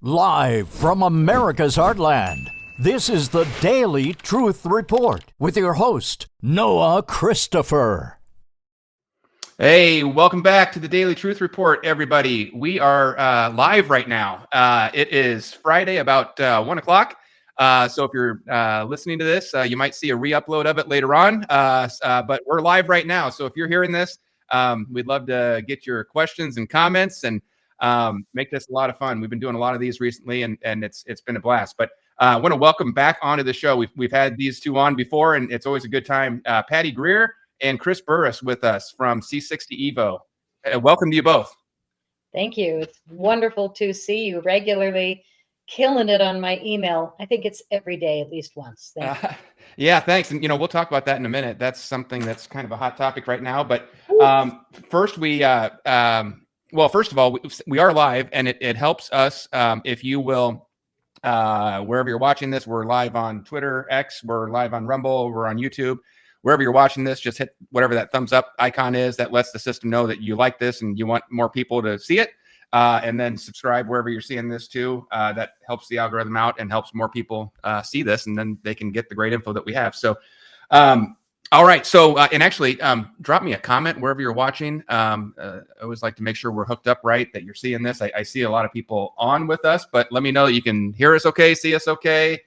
Live from America's heartland, this is the Daily Truth Report with your host, Noah Christopher. Hey, welcome back to the Daily Truth Report, everybody. We are live right now. It is Friday about 1 o'clock. So if you're listening to this, you might see a re-upload of it later on. But we're live right now. So if you're hearing this, we'd love to get your questions and comments and make this a lot of fun. We've been doing a lot of these recently, and it's been a blast. But I want to welcome back onto the show. We've had these two on before, and it's always a good time. Patty Greer and Chris Burris with us from C60 Evo. Welcome to you both. Thank you. It's wonderful to see you regularly, killing it on my email. I think it's every day, at least once. Yeah, thanks. And, we'll talk about that in a minute. That's something that's kind of a hot topic right now. But first, first of all, we are live, and it helps us if you will, wherever you're watching this. We're live on Twitter, X, we're live on Rumble, we're on YouTube. Wherever you're watching this, just hit whatever that thumbs up icon is. That lets the system know that you like this and you want more people to see it. And then subscribe wherever you're seeing this too. That helps the algorithm out and helps more people see this, and then they can get the great info that we have. So, all right. So, and actually, drop me a comment wherever you're watching. I always like to make sure we're hooked up right, that you're seeing this. I see a lot of people on with us, but let me know that you can hear us okay, see us okay.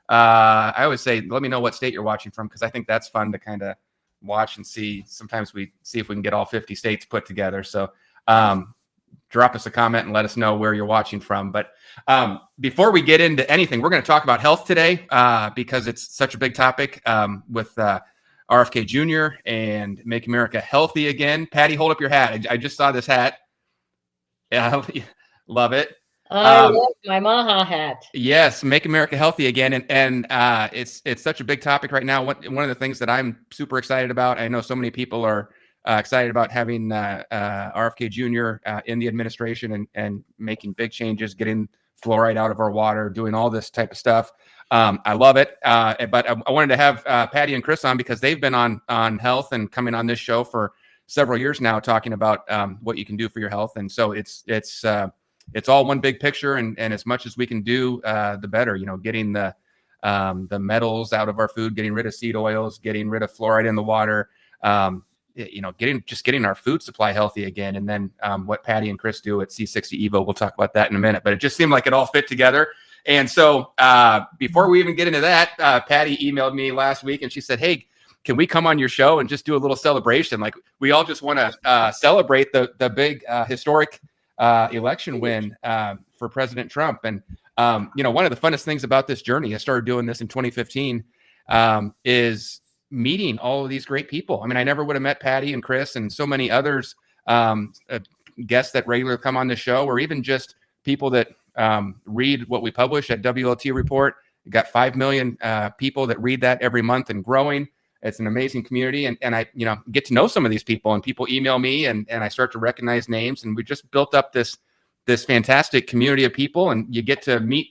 I always say, let me know what state you're watching from, because I think that's fun to kind of watch and see. Sometimes we see if we can get all 50 states put together. So drop us a comment and let us know where you're watching from. But before we get into anything, we're going to talk about health today because it's such a big topic with RFK Jr. and Make America Healthy Again. Patty, hold up your hat. I just saw this hat. Yeah, love it. I love my Maha hat. Yes, Make America Healthy Again, and it's such a big topic right now. One of the things that I'm super excited about, I know so many people are excited about having RFK Jr. In the administration and making big changes, getting fluoride out of our water, doing all this type of stuff. I love it, but I wanted to have Patty and Chris on because they've been on health and coming on this show for several years now, talking about what you can do for your health, and so it's all one big picture, and as much as we can do, the better. Getting the metals out of our food, getting rid of seed oils, getting rid of fluoride in the water, getting our food supply healthy again. And then what Patty and Chris do at C60 Evo, we'll talk about that in a minute. But it just seemed like it all fit together. And so before we even get into that, Patty emailed me last week, and she said, "Hey, can we come on your show and just do a little celebration? Like, we all just want to celebrate the big historic election win for President Trump." And one of the funnest things about this journey, I started doing this in 2015, is meeting all of these great people. I mean, I never would have met Patty and Chris and so many others, guests that regularly come on the show, or even just people that read what we publish at WLT Report. We got 5 million people that read that every month and growing. It's an amazing community, and I get to know some of these people, and people email me, and I start to recognize names, and we just built up this fantastic community of people, and you get to meet.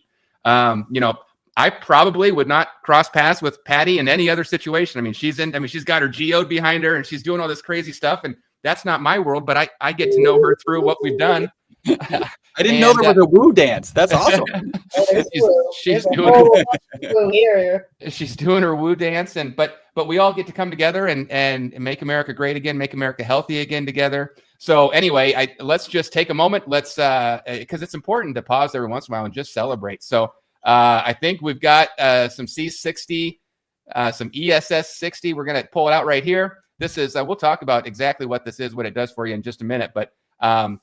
I probably would not cross paths with Patty in any other situation. I mean, she's got her geode behind her, and she's doing all this crazy stuff, and that's not my world. But I get to know her through what we've done. I didn't know there was a woo dance. That's awesome. she's doing her woo dance, but we all get to come together and make America great again, make America healthy again together. So anyway, let's just take a moment. Let's because it's important to pause every once in a while and just celebrate. So I think we've got some C60, some ESS 60. We're gonna pull it out right here. This is we'll talk about exactly what this is, what it does for you in just a minute, but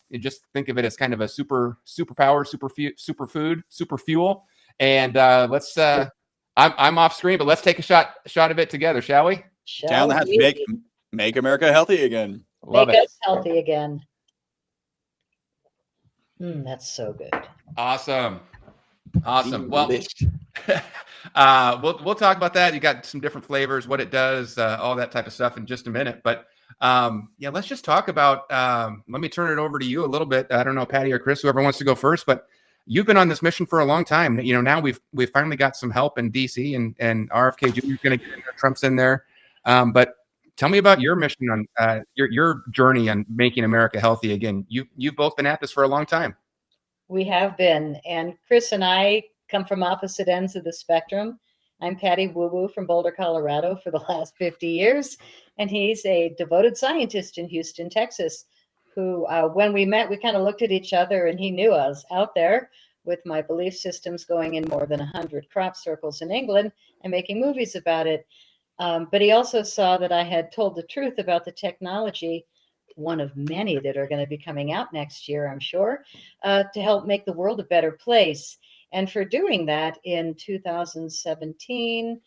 you just think of it as kind of a superpower, superfood, super fuel. And let's I'm off screen, but let's take a shot of it together, shall we? Down the hatch. Make America healthy again. Make us healthy again. That's so good. Awesome. Well, we'll talk about that. You got some different flavors, what it does, all that type of stuff in just a minute. But let's just talk about. Let me turn it over to you a little bit. I don't know, Patty or Chris, whoever wants to go first, but you've been on this mission for a long time. Now we've finally got some help in DC, and RFK Jr. is going to get in there, Trump's in there. But tell me about your mission on your journey on making America healthy again. You've both been at this for a long time. We have been. And Chris and I come from opposite ends of the spectrum. I'm Patty Woo Woo from Boulder, Colorado for the last 50 years. And he's a devoted scientist in Houston, Texas, who, when we met, we kind of looked at each other and he knew I was out there with my belief systems going in more than 100 crop circles in England and making movies about it. But he also saw that I had told the truth about the technology, one of many that are going to be coming out next year, I'm sure, to help make the world a better place. And for doing that in 2017,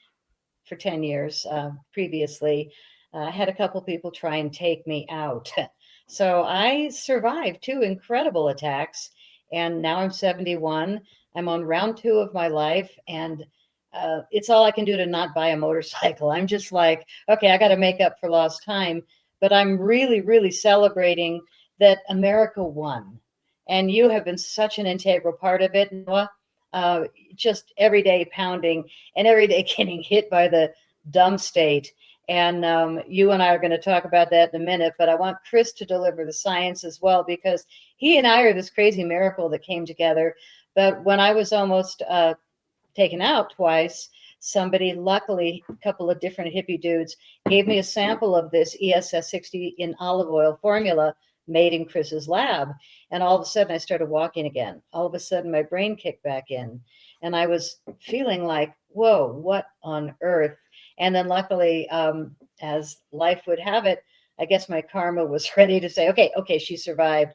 for 10 years previously, I had a couple people try and take me out. So I survived 2 incredible attacks. And now I'm 71. I'm on round 2 of my life. And it's all I can do to not buy a motorcycle. I'm just like, okay, I got to make up for lost time. But I'm really, really celebrating that America won. And you have been such an integral part of it, Noah. Just every day pounding and every day getting hit by the dumb state. And you and I are going to talk about that in a minute, but I want Chris to deliver the science as well, because he and I are this crazy miracle that came together. But when I was almost taken out twice, somebody, luckily, a couple of different hippie dudes, gave me a sample of this C60 in olive oil formula made in Chris's lab. And all of a sudden I started walking again. All of a sudden my brain kicked back in and I was feeling like, whoa, what on earth? And then luckily, as life would have it, I guess my karma was ready to say, okay, she survived.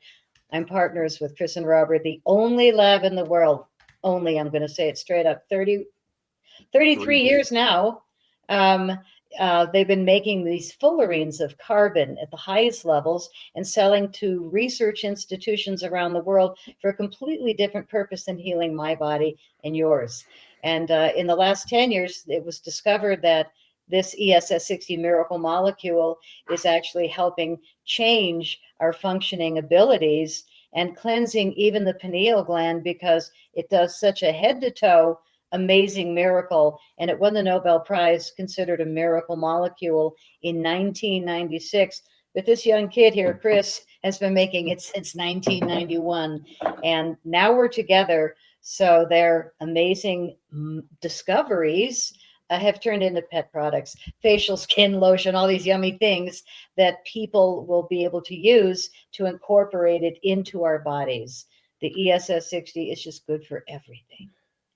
I'm partners with Chris and Robert, the only lab in the world, only, I'm going to say it straight up, 33 years now. They've been making these fullerenes of carbon at the highest levels and selling to research institutions around the world for a completely different purpose than healing my body and yours. And in the last 10 years, it was discovered that this ESS60 miracle molecule is actually helping change our functioning abilities and cleansing even the pineal gland, because it does such a head to toe amazing miracle. And it won the Nobel Prize, considered a miracle molecule, in 1996. But this young kid here, Chris, has been making it since 1991. And now we're together. So their amazing discoveries have turned into pet products, facial skin lotion, all these yummy things that people will be able to use to incorporate it into our bodies. The ESS60 is just good for everything.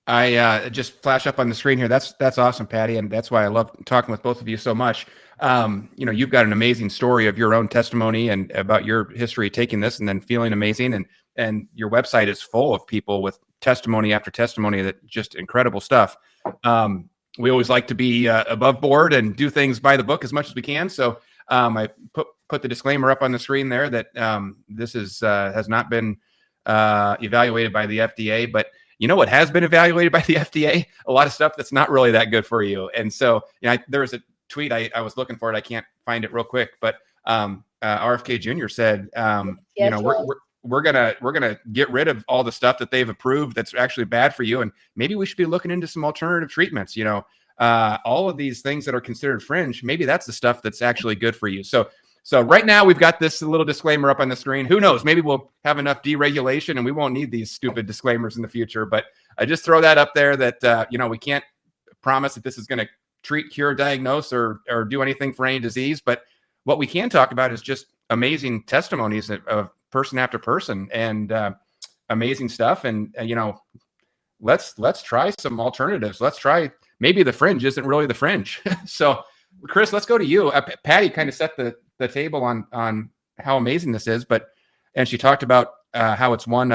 I just flash up on the screen here. That's awesome, Patty, and that's why I love talking with both of you so much. You've got an amazing story of your own testimony and about your history taking this and then feeling amazing, and your website is full of people with testimony after testimony, that just incredible stuff. We always like to be above board and do things by the book as much as we can. So I put the disclaimer up on the screen there that this is has not been evaluated by the FDA, but you know what has been evaluated by the FDA? A lot of stuff that's not really that good for you. And so, there was a tweet, I was looking for it. I can't find it real quick, but RFK Jr. said, we're gonna get rid of all the stuff that they've approved that's actually bad for you, and maybe we should be looking into some alternative treatments. All of these things that are considered fringe, maybe that's the stuff that's actually good for you. So right now we've got this little disclaimer up on the screen. Who knows? Maybe we'll have enough deregulation and we won't need these stupid disclaimers in the future. But I just throw that up there that, we can't promise that this is going to treat, cure, diagnose, or do anything for any disease. But what we can talk about is just amazing testimonies of person after person and amazing stuff. And, let's try some alternatives. Let's try, maybe the fringe isn't really the fringe. So Chris, let's go to you. Patty kind of set the table on how amazing this is, and she talked about how it's won,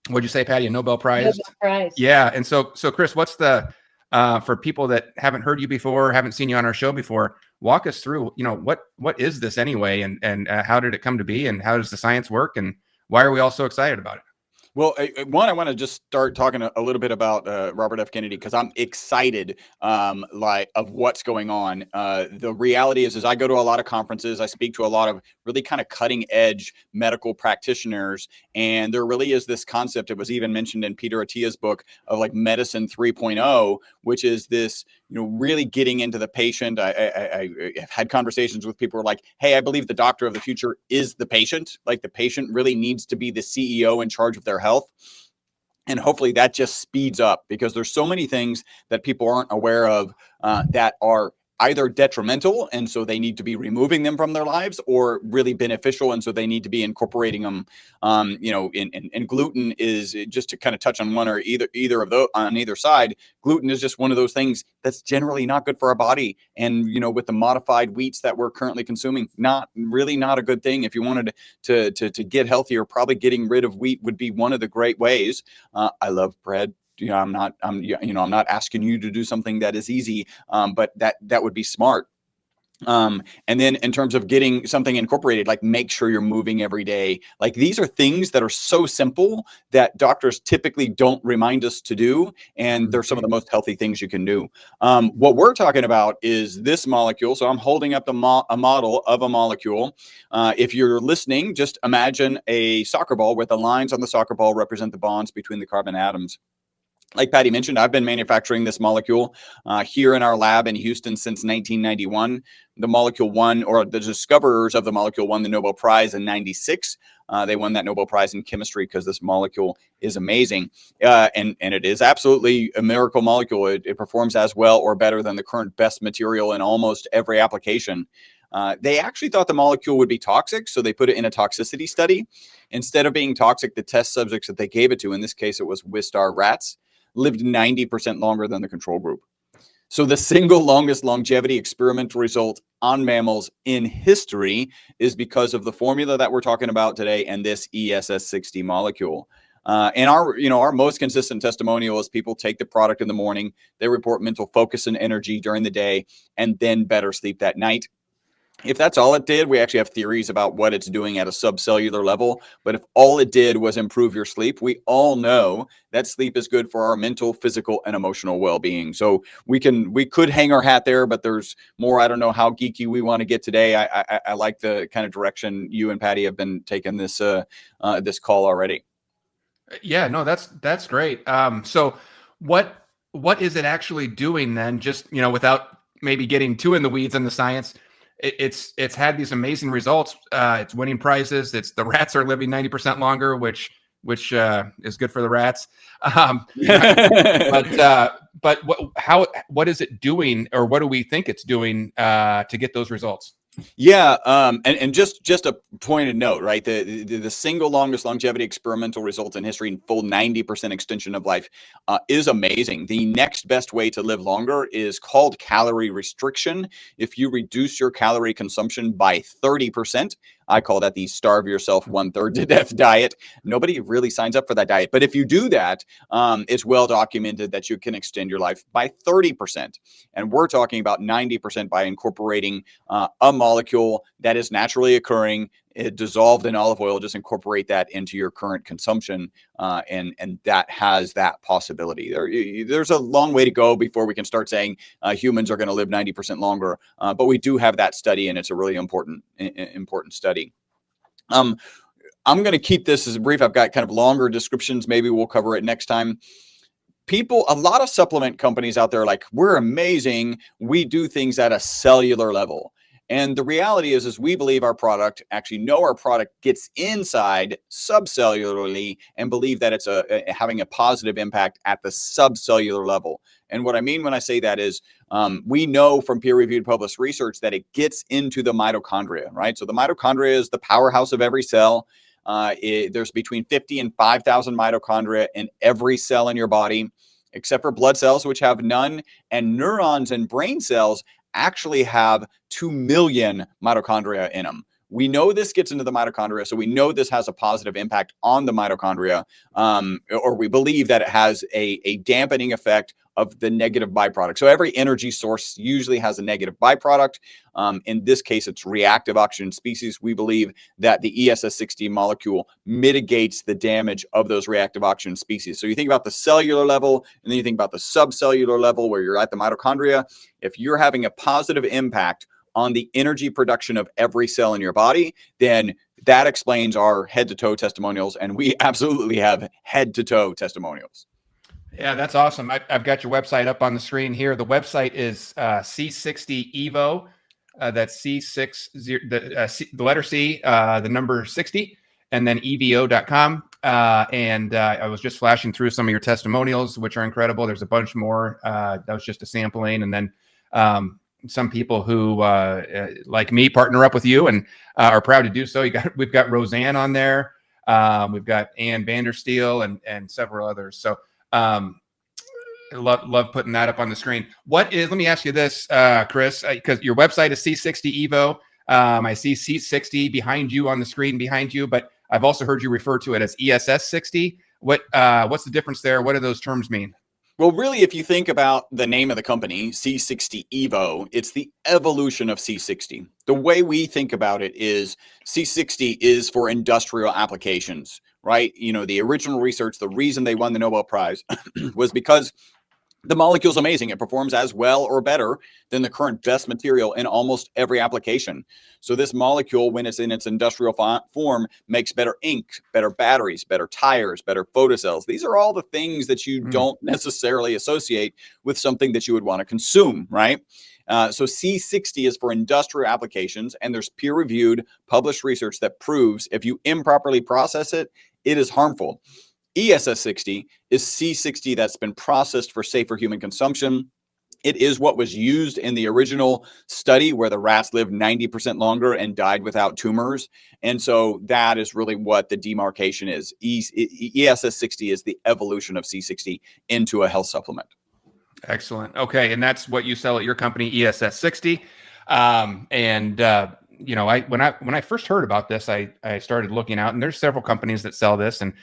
what'd you say, Patty, a Nobel Prize? Nobel Prize. Yeah. And so Chris, what's the, for people that haven't heard you before, haven't seen you on our show before, walk us through, what is this anyway? And how did it come to be, and how does the science work, and why are we all so excited about it? Well, one, I want to just start talking a little bit about Robert F. Kennedy, because I'm excited of what's going on. The reality is I go to a lot of conferences. I speak to a lot of really kind of cutting edge medical practitioners. And there really is this concept. It was even mentioned in Peter Attia's book of like medicine 3.0, which is this, really getting into the patient. I have had conversations with people who are like, hey, I believe the doctor of the future is the patient. Like the patient really needs to be the CEO in charge of their health. And hopefully that just speeds up, because there's so many things that people aren't aware of that are either detrimental, and so they need to be removing them from their lives, or really beneficial, and so they need to be incorporating them. And gluten is, just to kind of touch on one or either of those on either side. Gluten is just one of those things that's generally not good for our body, and with the modified wheats that we're currently consuming, not a good thing. If you wanted to get healthier, probably getting rid of wheat would be one of the great ways. I love bread. I'm not asking you to do something that is easy, but that would be smart. And then in terms of getting something incorporated, like make sure you're moving every day. Like, these are things that are so simple that doctors typically don't remind us to do. And they're some of the most healthy things you can do. What we're talking about is this molecule. So I'm holding up a model of a molecule. If you're listening, just imagine a soccer ball where the lines on the soccer ball represent the bonds between the carbon atoms. Like Patty mentioned, I've been manufacturing this molecule here in our lab in Houston since 1991. The molecule won, or the discoverers of the molecule won, the Nobel Prize in '96. They won that Nobel Prize in chemistry because this molecule is amazing. And it is absolutely a miracle molecule. It performs as well or better than the current best material in almost every application. They actually thought the molecule would be toxic, so they put it in a toxicity study. Instead of being toxic, the test subjects that they gave it to, in this case it was Wistar rats, lived 90% longer than the control group. So the single longest longevity experimental result on mammals in history is because of the formula that we're talking about today and this ESS60 molecule. And our most consistent testimonial is people take the product in the morning, they report mental focus and energy during the day, and then better sleep that night. If that's all it did, we actually have theories about what it's doing at a subcellular level. But if all it did was improve your sleep, we all know that sleep is good for our mental, physical, and emotional well-being. So we could hang our hat there, but there's more. I don't know how geeky we want to get today. I like the kind of direction you and Patty have been taking this call already. Yeah, no, that's great. So what is it actually doing then? Just, without maybe getting too in the weeds on the science, it's had these amazing results. It's winning prizes. The rats are living 90% longer, which is good for the rats. But what is it doing, or what do we think it's doing to get those results? Yeah, and just a pointed note, right? The single longest longevity experimental result in history, in full 90% extension of life, is amazing. The next best way to live longer is called calorie restriction. If you reduce your calorie consumption by 30%, I call that the starve yourself 1/3 to death diet. Nobody really signs up for that diet. But if you do that, it's well documented that you can extend your life by 30%. And we're talking about 90% by incorporating a molecule that is naturally occurring, dissolved in olive oil. Just incorporate that into your current consumption, and that has that possibility. There's a long way to go before we can start saying humans are going to live 90% longer, but we do have that study, and it's a really important study. I'm going to keep this as brief. I've got kind of longer descriptions. Maybe we'll cover it next time. A lot of supplement companies out there are like, we're amazing. We do things at a cellular level. And the reality is we believe our product, our product gets inside subcellularly, and believe that it's having a positive impact at the subcellular level. And what I mean when I say that is we know from peer-reviewed published research that it gets into the mitochondria, right? So the mitochondria is the powerhouse of every cell. There's between 50 and 5,000 mitochondria in every cell in your body, except for blood cells, which have none, and neurons and brain cells actually have 2 million mitochondria in them. We know this gets into the mitochondria, so we know this has a positive impact on the mitochondria, or we believe that it has a dampening effect of the negative byproduct. So every energy source usually has a negative byproduct. In this case, it's reactive oxygen species. We believe that the ESS60 molecule mitigates the damage of those reactive oxygen species. So you think about the cellular level, and then you think about the subcellular level where you're at the mitochondria. If you're having a positive impact on the energy production of every cell in your body, then that explains our head-to-toe testimonials, and we absolutely have head-to-toe testimonials. Yeah, that's awesome. I've got your website up on the screen here. The website is C60 Evo. That's C60, the letter C, the number 60. and then evo.com. And I was just flashing through some of your testimonials, which are incredible. There's a bunch more. That was just a sampling. And then some people who, like me, partner up with you and are proud to do so. We've got Roseanne on there. We've got Ann Vandersteel and several others. So love putting that up on the screen. Let me ask you this, Chris, because your website is C60 Evo. I see C60 behind you on the screen behind you, but I've also heard you refer to it as ESS 60. What's the difference there? What do those terms mean? Well, really, if you think about the name of the company, C60 Evo, it's the evolution of C60. The way we think about it is C60 is for industrial applications, right? You know, the original research, the reason they won the Nobel Prize was because the molecule's amazing. It performs as well or better than the current best material in almost every application. So this molecule, when it's in its industrial form, makes better ink, better batteries, better tires, better photocells. These are all the things that you don't necessarily associate with something that you would want to consume, right? So C60 is for industrial applications, and there's peer-reviewed, published research that proves if you improperly process it, it is harmful. ESS60 is C60 that's been processed for safer human consumption. It is what was used in the original study where the rats lived 90% longer and died without tumors. And so that is really what the demarcation is. ESS60 is the evolution of C60 into a health supplement. Excellent. Okay. And that's what you sell at your company, ESS60. You know, when I first heard about this, I started looking out, and there's several companies that sell this, and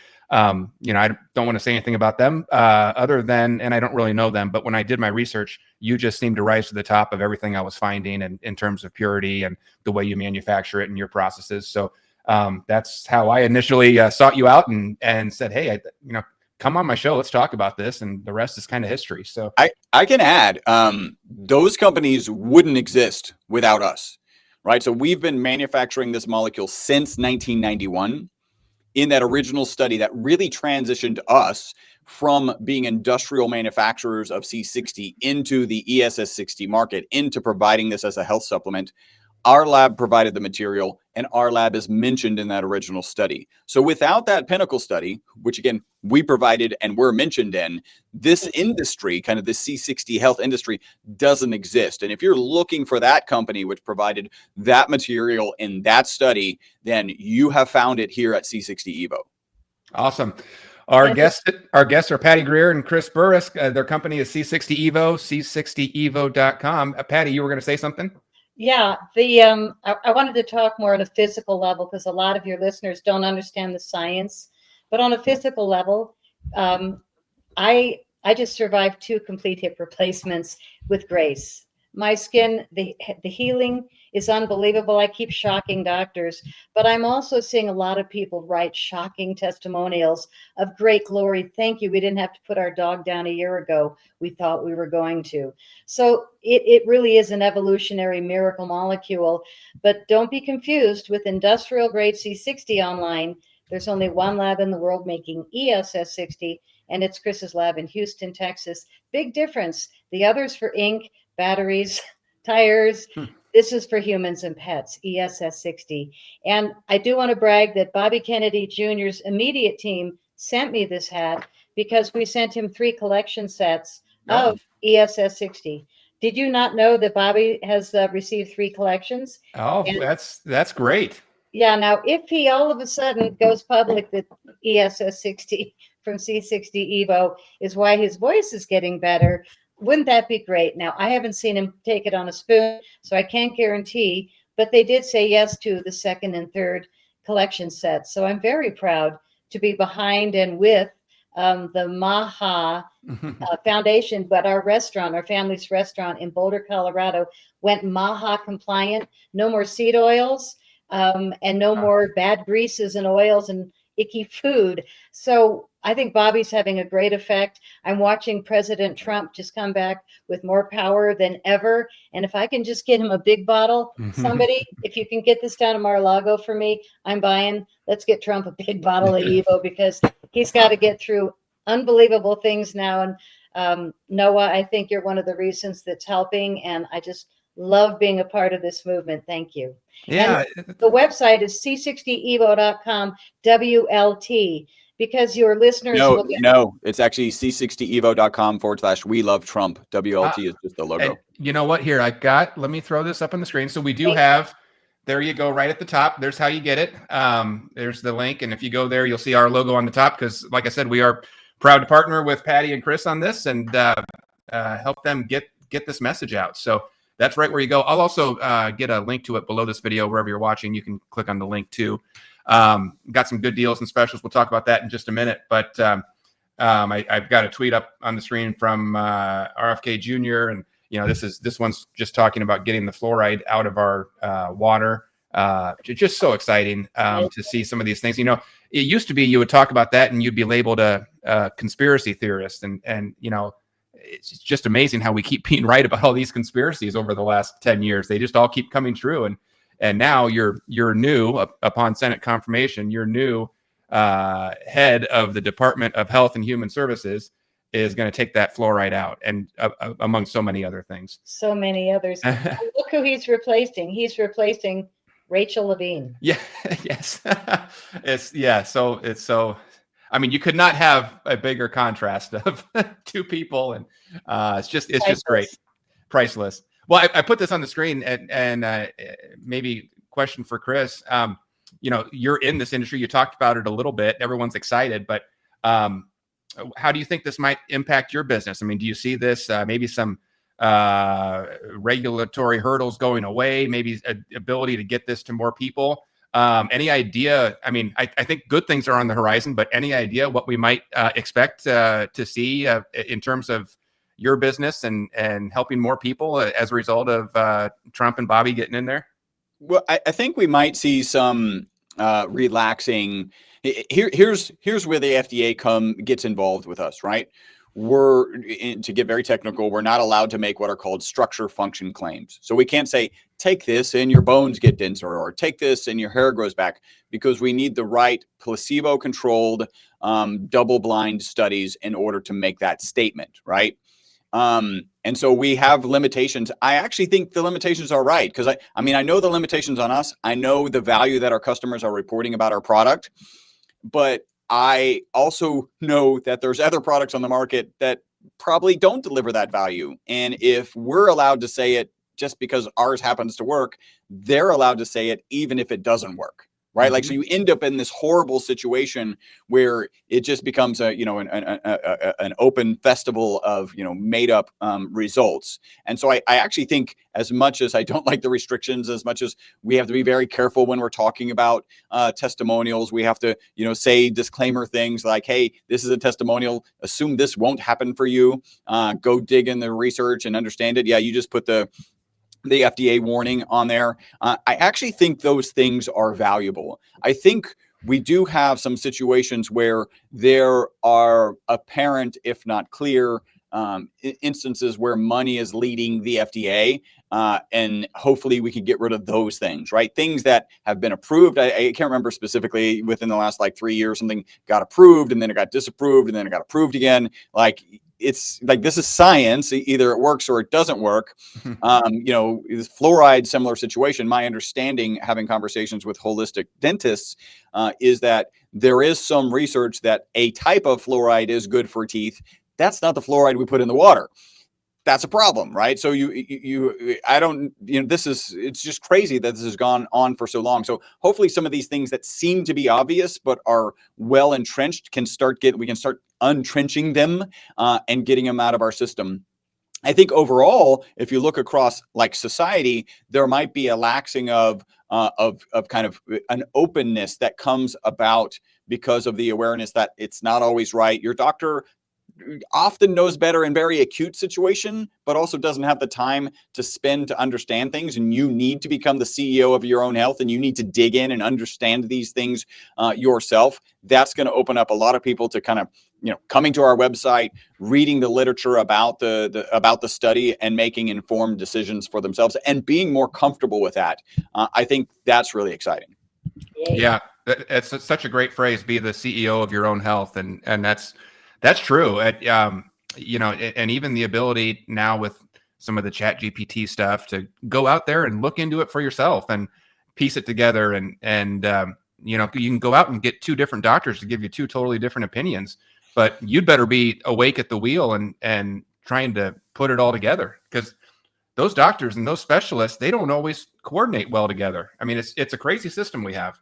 you know, I don't want to say anything about them other than, and I don't really know them, but when I did my research, you just seemed to rise to the top of everything I was finding, and in terms of purity and the way you manufacture it and your processes. So that's how I initially sought you out and said, hey, you know, come on my show, let's talk about this, and the rest is kind of history. So I can add, those companies wouldn't exist without us. Right. So we've been manufacturing this molecule since 1991 in that original study that really transitioned us from being industrial manufacturers of C60 into the ESS60 market, into providing this as a health supplement. Our lab provided the material, and our lab is mentioned in that original study. So without that Pinnacle study, which again, we provided and we're mentioned in, this industry, kind of the C60 health industry, doesn't exist. And if you're looking for that company which provided that material in that study, then you have found it here at C60 Evo. Awesome. Our guests are Patty Greer and Chris Burris. Their company is C60 Evo, C60evo.com. Patty, you were going to say something? Yeah, I wanted to talk more on a physical level because a lot of your listeners don't understand the science. But on a physical level, I just survived 2 complete hip replacements with grace. My skin, the healing is unbelievable. I keep shocking doctors, but I'm also seeing a lot of people write shocking testimonials of great glory. Thank you. We didn't have to put our dog down a year ago. We thought we were going to. So it really is an evolutionary miracle molecule, but don't be confused with industrial grade C60 online. There's only one lab in the world making ESS60, and it's Chris's lab in Houston, Texas. Big difference. The others for ink, batteries, tires. This is for humans and pets, ESS60. And I do want to brag that Bobby Kennedy Jr.'s immediate team sent me this hat because we sent him 3 collection sets of ESS60. Did you not know that Bobby has received 3 collections? Oh, and that's great. Yeah. Now, if he all of a sudden goes public that ESS60 from C60 Evo is why his voice is getting better, wouldn't that be great? Now, I haven't seen him take it on a spoon, so I can't guarantee, but they did say yes to the 2nd and 3rd collection sets. So I'm very proud to be behind and with the Maha Foundation, but our restaurant, our family's restaurant in Boulder, Colorado, went Maha compliant. No more seed oils and no more bad greases and oils and icky food. So I think Bobby's having a great effect. I'm watching President Trump just come back with more power than ever. And if I can just get him a big bottle, somebody, if you can get this down to Mar-a-Lago for me, I'm buying. Let's get Trump a big bottle of Evo because he's got to get through unbelievable things now. And Noah, I think you're one of the reasons that's helping. And I just Love being a part of this movement. Thank you. Yeah. And the website is c60evo.com WLT, because your listeners will get. No, it's actually c60evo.com/we love Trump. WLT is just the logo. And you know what? Here, let me throw this up on the screen. So we do there you go, right at the top. There's how you get it. There's the link. And if you go there, you'll see our logo on the top, because like I said, we are proud to partner with Patty and Chris on this and help them get this message out. So that's right where you go. I'll also get a link to it below this video, wherever you're watching. You can click on the link too. Got some good deals and specials. We'll talk about that in just a minute. But I've got a tweet up on the screen from RFK Jr. And this one's just talking about getting the fluoride out of our water. Just so exciting to see some of these things. It used to be you would talk about that and you'd be labeled a conspiracy theorist, and it's just amazing how we keep being right about all these conspiracies over the last 10 years. They just all keep coming true. And now you're new upon Senate confirmation. Your new head of the Department of Health and Human Services is going to take that fluoride out, and among so many other things. So many others. Look who he's replacing. He's replacing Rachel Levine. Yeah. Yes. So I mean, you could not have a bigger contrast of two people, and it's just great. Priceless. Well, I put this on the screen, and maybe question for Chris. You're in this industry. You talked about it a little bit. Everyone's excited, but how do you think this might impact your business? I mean, do you see this maybe some regulatory hurdles going away, maybe ability to get this to more people? Any idea? I mean, I think good things are on the horizon, but any idea what we might expect to see in terms of your business and helping more people as a result of Trump and Bobby getting in there? Well, I think we might see some relaxing. Here's where the FDA gets involved with us, right? To get very technical, we're not allowed to make what are called structure function claims. So we can't say, take this and your bones get denser, or take this and your hair grows back, because we need the right placebo-controlled double-blind studies in order to make that statement, right? And so we have limitations. I actually think the limitations are right, because I know the limitations on us. I know the value that our customers are reporting about our product, but I also know that there's other products on the market that probably don't deliver that value. And if we're allowed to say it just because ours happens to work, they're allowed to say it even if it doesn't work. Right. Mm-hmm. Like, so you end up in this horrible situation where it just becomes an open festival of, made up results. And so I actually think, as much as I don't like the restrictions, as much as we have to be very careful when we're talking about testimonials, we have to, say disclaimer things like, hey, this is a testimonial. Assume this won't happen for you. Go dig in the research and understand it. Yeah, you just put the FDA warning on there. I actually think those things are valuable. I think we do have some situations where there are apparent, if not clear, instances where money is leading the FDA. And hopefully we can get rid of those things, right? Things that have been approved. I can't remember specifically, within the last 3 years, something got approved and then it got disapproved and then it got approved again. It's like, this is science. Either it works or it doesn't work. Fluoride, similar situation. My understanding, having conversations with holistic dentists, is that there is some research that a type of fluoride is good for teeth. That's not the fluoride we put in the water. That's a problem, right? So it's just crazy that this has gone on for so long. So hopefully some of these things that seem to be obvious but are well entrenched we can start untrenching them and getting them out of our system. I think overall, if you look across society, there might be a laxing of kind of an openness that comes about because of the awareness that it's not always right. Your doctor often knows better in very acute situation, but also doesn't have the time to spend to understand things. And you need to become the CEO of your own health, and you need to dig in and understand these things yourself. That's going to open up a lot of people to kind of, coming to our website, reading the literature about the study, and making informed decisions for themselves and being more comfortable with that. I think that's really exciting. Yeah, it's such a great phrase, be the CEO of your own health. And that's true. And even the ability now with some of the Chat GPT stuff to go out there and look into it for yourself and piece it together. And you know, you can go out and get 2 different doctors to give you 2 totally different opinions, but you'd better be awake at the wheel and trying to put it all together, because those doctors and those specialists, they don't always coordinate well together. I mean, it's a crazy system we have.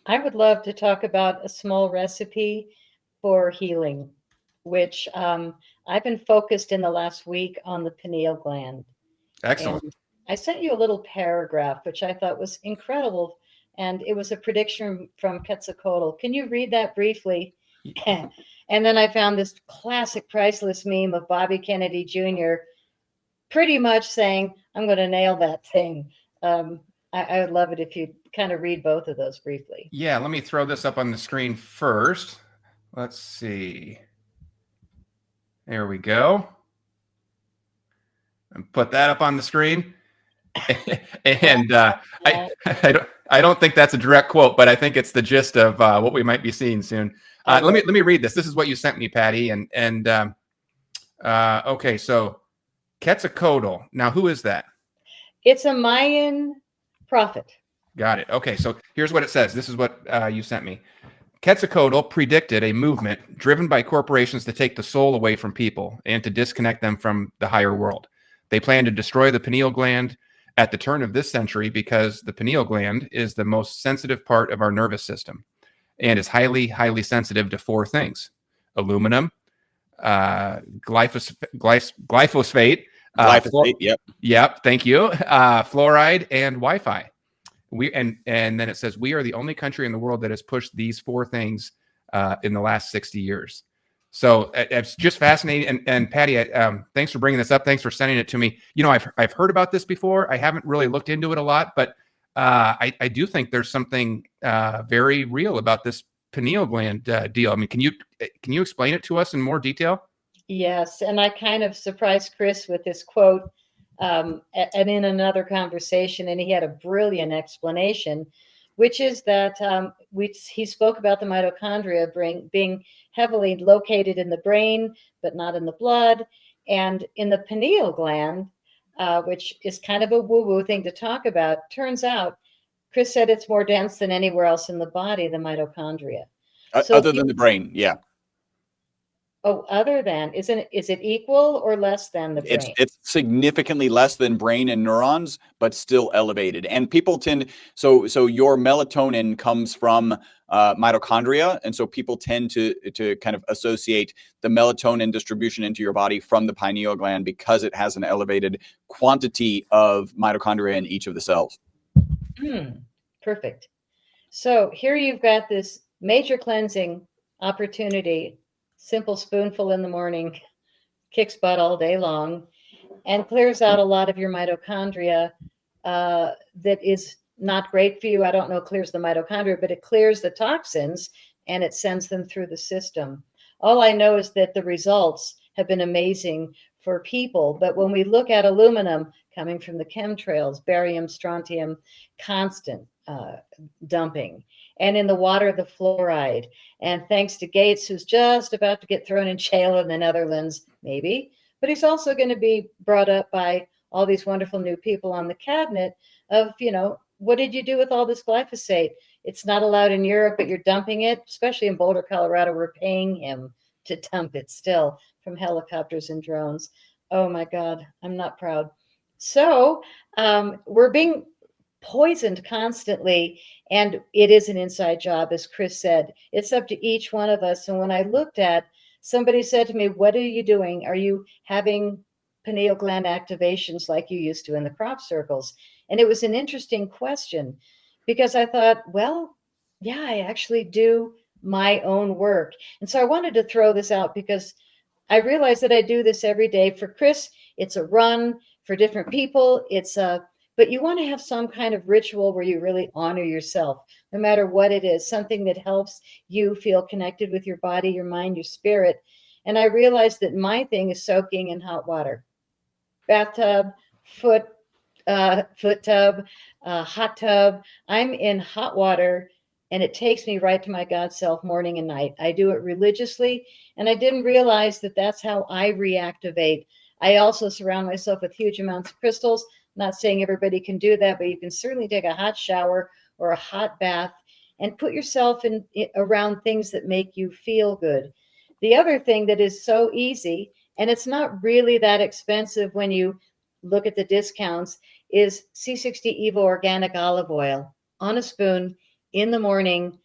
I would love to talk about a small recipe for healing, which I've been focused in the last week on the pineal gland. Excellent. And I sent you a little paragraph, which I thought was incredible. And it was a prediction from Quetzalcoatl. Can you read that briefly? And then I found this classic priceless meme of Bobby Kennedy Jr. pretty much saying, I'm going to nail that thing. I would love it if you kind of read both of those briefly. Yeah, let me throw this up on the screen first. Let's see. There we go. And put that up on the screen. And I don't think that's a direct quote, but I think it's the gist of what we might be seeing soon. Let me read this. This is what you sent me, Patty. And okay, so Quetzalcoatl. Now, who is that? It's a Mayan prophet. Got it. Okay, so here's what it says. This is what you sent me. Quetzalcoatl predicted a movement driven by corporations to take the soul away from people and to disconnect them from the higher world. They plan to destroy the pineal gland at the turn of this century because the pineal gland is the most sensitive part of our nervous system and is highly, highly sensitive to 4 things: aluminum, glyphosate, yep, thank you, fluoride, and Wi-Fi. And then it says we are the only country in the world that has pushed these 4 things in the last 60 years. So it's just fascinating. And Patty, thanks for bringing this up. Thanks for sending it to me. You know, I've heard about this before. I haven't really looked into it a lot, but I do think there's something very real about this pineal gland deal. I mean, can you explain it to us in more detail? Yes, and I kind of surprised Chris with this quote, and in another conversation, and he had a brilliant explanation, which is that he spoke about the mitochondria being heavily located in the brain, but not in the blood, and in the pineal gland, which is kind of a woo-woo thing to talk about. Turns out, Chris said it's more dense than anywhere else in the body, the mitochondria. Other than the brain, yeah. Oh, other than, is it equal or less than the brain? It's significantly less than brain and neurons, but still elevated. And people tend, so your melatonin comes from mitochondria, and so people tend to kind of associate the melatonin distribution into your body from the pineal gland because it has an elevated quantity of mitochondria in each of the cells. Perfect. So here you've got this major cleansing opportunity. Simple spoonful in the morning, kicks butt all day long, and clears out a lot of your mitochondria that is not great for you. I don't know, clears the mitochondria, but it clears the toxins and it sends them through the system. All I know is that the results have been amazing for people. But when we look at aluminum coming from the chemtrails, barium, strontium, constant dumping, and in the water, the fluoride. And thanks to Gates, who's just about to get thrown in jail in the Netherlands, maybe, but he's also going to be brought up by all these wonderful new people on the cabinet of, you know, what did you do with all this glyphosate? It's not allowed in Europe, but you're dumping it, especially in Boulder, Colorado. We're paying him to dump it still from helicopters and drones. Oh my God, I'm not proud. So we're being poisoned constantly, and it is an inside job, as Chris said. It's up to each one of us. And when I looked at, somebody said to me, what are you doing? Are you having pineal gland activations like you used to in the crop circles? And it was an interesting question because I thought, well, yeah, I actually do my own work. And so I wanted to throw this out because I realize that I do this every day. For Chris, it's a run. For different people, it's a, but you want to have some kind of ritual where you really honor yourself, no matter what it is, something that helps you feel connected with your body, your mind, your spirit. And I realized that my thing is soaking in hot water, bathtub, foot tub, hot tub. I'm in hot water, and it takes me right to my God self morning and night. I do it religiously, and I didn't realize that that's how I reactivate. I also surround myself with huge amounts of crystals. Not saying everybody can do that, but you can certainly take a hot shower or a hot bath and put yourself in around things that make you feel good. The other thing that is so easy, and it's not really that expensive when you look at the discounts, is C60 Evo organic olive oil on a spoon in the morning.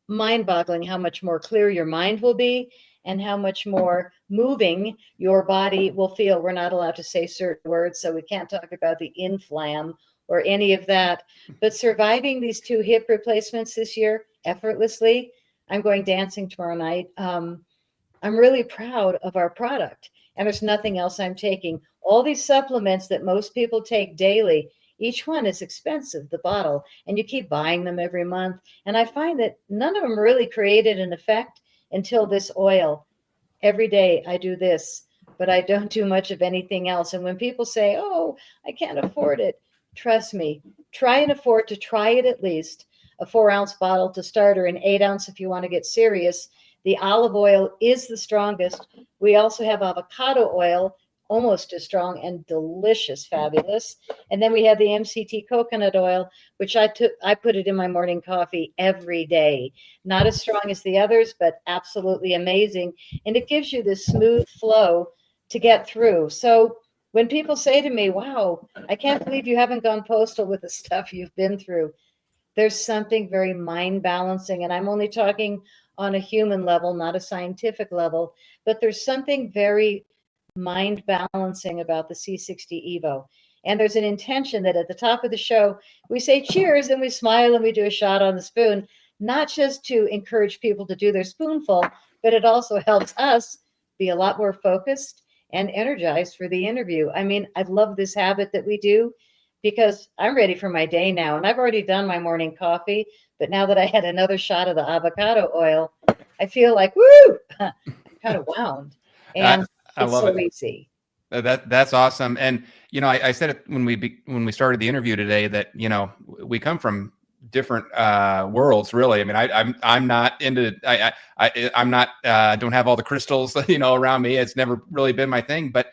Mind-boggling how much more clear your mind will be and how much more moving your body will feel. We're not allowed to say certain words, so we can't talk about the inflam or any of that. But surviving these 2 hip replacements this year effortlessly, I'm going dancing tomorrow night. I'm really proud of our product, and there's nothing else I'm taking. All these supplements that most people take daily, each one is expensive, the bottle, and you keep buying them every month. And I find that none of them really created an effect until this oil. Every day I do this, but I don't do much of anything else. And when people say, oh, I can't afford it, trust me, try and afford to try it at least. A 4-ounce bottle to start, or an 8-ounce if you want to get serious. The olive oil is the strongest. We also have avocado oil, almost as strong and delicious, fabulous. And then we have the MCT coconut oil, which I put it in my morning coffee every day. Not as strong as the others, but absolutely amazing. And it gives you this smooth flow to get through. So when people say to me, wow, I can't believe you haven't gone postal with the stuff you've been through, there's something very mind balancing. And I'm only talking on a human level, not a scientific level, but there's something very mind balancing about the C60 Evo. And there's an intention that at the top of the show, we say cheers and we smile and we do a shot on the spoon, not just to encourage people to do their spoonful, but it also helps us be a lot more focused and energized for the interview. I mean, I love this habit that we do because I'm ready for my day now. And I've already done my morning coffee, but now that I had another shot of the avocado oil, I feel like, woo, I'm kind of wound. And I it's love so it. easy. That's awesome. And I said it when we started the interview today that we come from different worlds, really. I mean, I'm not into I'm not don't have all the crystals around me. It's never really been my thing. But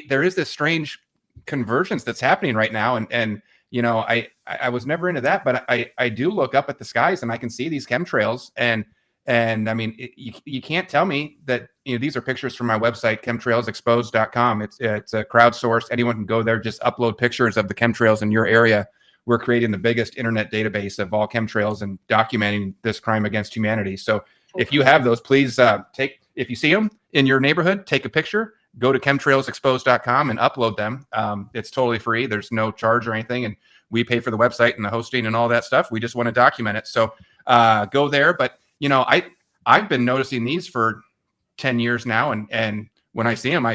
there is this strange convergence that's happening right now, and I was never into that, but I do look up at the skies and I can see these chemtrails and I mean, you can't tell me that, these are pictures from my website, chemtrailsexposed.com. It's a crowdsourced. Anyone can go there, just upload pictures of the chemtrails in your area. We're creating the biggest internet database of all chemtrails and documenting this crime against humanity. So if you have those, please if you see them in your neighborhood, take a picture, go to chemtrailsexposed.com and upload them. It's totally free. There's no charge or anything. And we pay for the website and the hosting and all that stuff. We just want to document it. So go there. But I've been noticing these for 10 years now, and when I see them,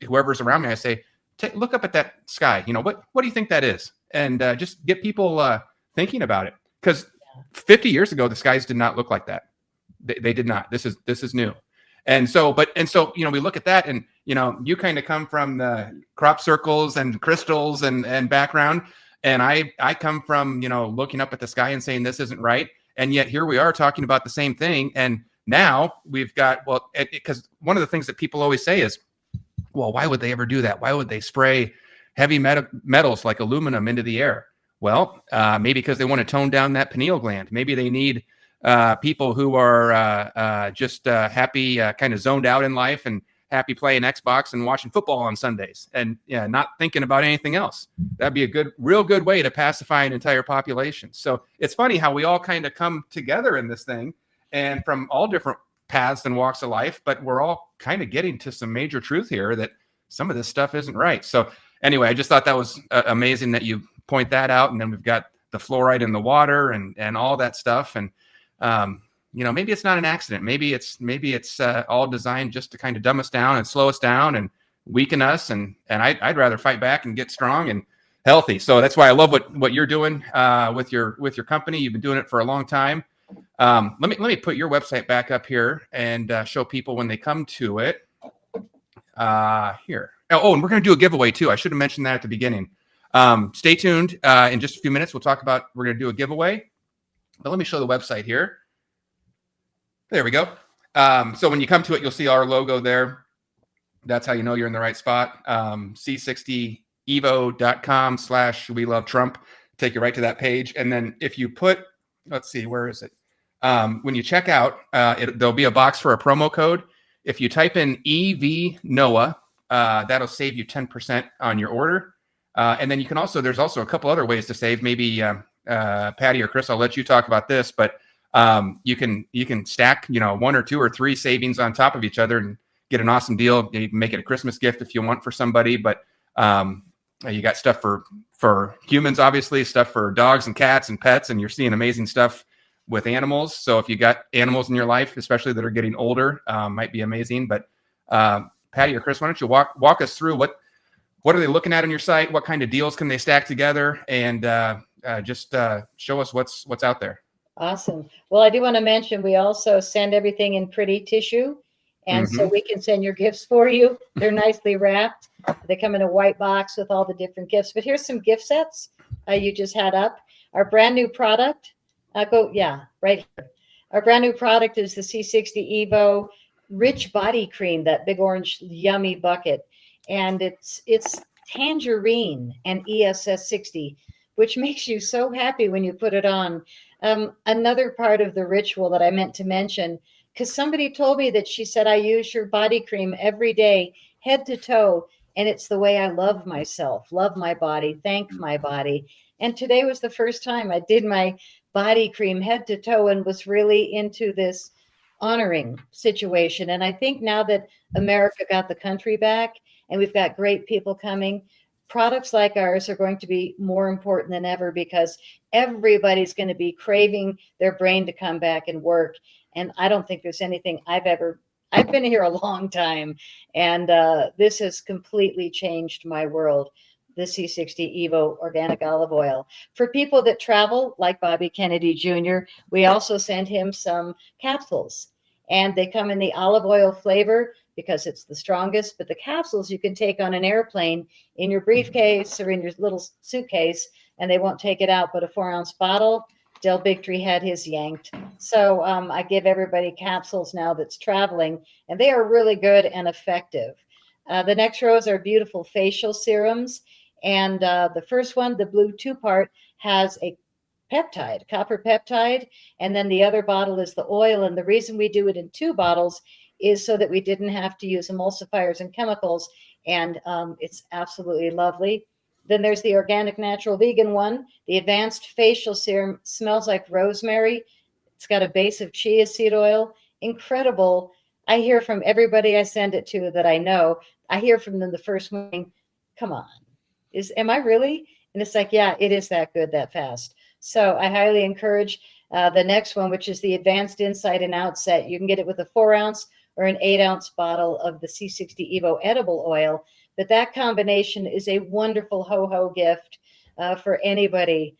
whoever's around me, I say, look up at that sky. What do you think that is? And just get people thinking about it, because 50 years ago the skies did not look like that. They did not. This is new, and so we look at that, and you kind of come from the crop circles and crystals and background, and I come from looking up at the sky and saying this isn't right. And yet here we are talking about the same thing. And now we've got, because one of the things that people always say is, well, why would they ever do that? Why would they spray heavy metals like aluminum into the air? Well, maybe because they want to tone down that pineal gland. Maybe they need people who are just happy, kind of zoned out in life and happy playing Xbox and watching football on Sundays and not thinking about anything else. That'd be a real good way to pacify an entire population. So it's funny how we all kind of come together in this thing, and from all different paths and walks of life, but we're all kind of getting to some major truth here that some of this stuff isn't right. So anyway, I just thought that was amazing that you point that out. And then we've got the fluoride in the water and all that stuff. And, maybe it's not an accident. Maybe it's all designed just to kind of dumb us down and slow us down and weaken us. And I'd rather fight back and get strong and healthy. So that's why I love what you're doing with your company. You've been doing it for a long time. Let me put your website back up here and show people when they come to it. Here. Oh, and we're going to do a giveaway too. I should have mentioned that at the beginning. Stay tuned. In just a few minutes, we're going to do a giveaway. But let me show the website here. There we go. So when you come to it, you'll see our logo there. That's how you know you're in the right spot. C60evo.com/we love Trump. Take you right to that page. And then if you put, let's see, where is it? When you check out, there'll be a box for a promo code. If you type in EVNOAH, that'll save you 10% on your order. And then you can also, there's also a couple other ways to save. Maybe Patty or Chris, I'll let you talk about this, but you can stack, 1 or 2 or 3 savings on top of each other and get an awesome deal. You can make it a Christmas gift if you want for somebody, but you got stuff for humans, obviously, stuff for dogs and cats and pets, and you're seeing amazing stuff with animals. So if you got animals in your life, especially that are getting older, might be amazing. But Patty or Chris, why don't you walk us through what are they looking at on your site? What kind of deals can they stack together? And just show us what's out there. Awesome. Well, I do want to mention we also send everything in pretty tissue. And so we can send your gifts for you. They're nicely wrapped. They come in a white box with all the different gifts. But here's some gift sets you just had up. Our brand new product. Right here. Our brand new product is the C60 Evo Rich Body Cream, that big orange yummy bucket. And it's tangerine and ESS 60, which makes you so happy when you put it on. Another part of the ritual that I meant to mention, because somebody told me that she said, I use your body cream every day, head to toe. And it's the way I love myself, love my body, thank my body. And today was the first time I did my body cream head to toe and was really into this honoring situation. And I think now that America got the country back and we've got great people coming, products like ours are going to be more important than ever, because everybody's going to be craving their brain to come back and work. And I don't think there's anything I've been here a long time, and this has completely changed my world. The C60 Evo organic olive oil. For people that travel, like Bobby Kennedy Jr., we also send him some capsules, and they come in the olive oil flavor because it's the strongest, but the capsules you can take on an airplane in your briefcase or in your little suitcase, and they won't take it out, but a 4-ounce bottle. Del Bigtree had his yanked. So I give everybody capsules now that's traveling, and they are really good and effective. The next rows are beautiful facial serums. And the first one, the blue 2-part, has a peptide, copper peptide. And then the other bottle is the oil. And the reason we do it in 2 bottles is so that we didn't have to use emulsifiers and chemicals. And it's absolutely lovely. Then there's the organic, natural, vegan one. The advanced facial serum smells like rosemary. It's got a base of chia seed oil. Incredible. I hear from everybody I send it to that I know. I hear from them the first morning, come on. Am I really? And it's like, yeah, it is that good, that fast. So I highly encourage the next one, which is the Advanced Inside and Out set. You can get it with a 4-ounce or an 8-ounce bottle of the C60 Evo edible oil. But that combination is a wonderful ho-ho gift for anybody,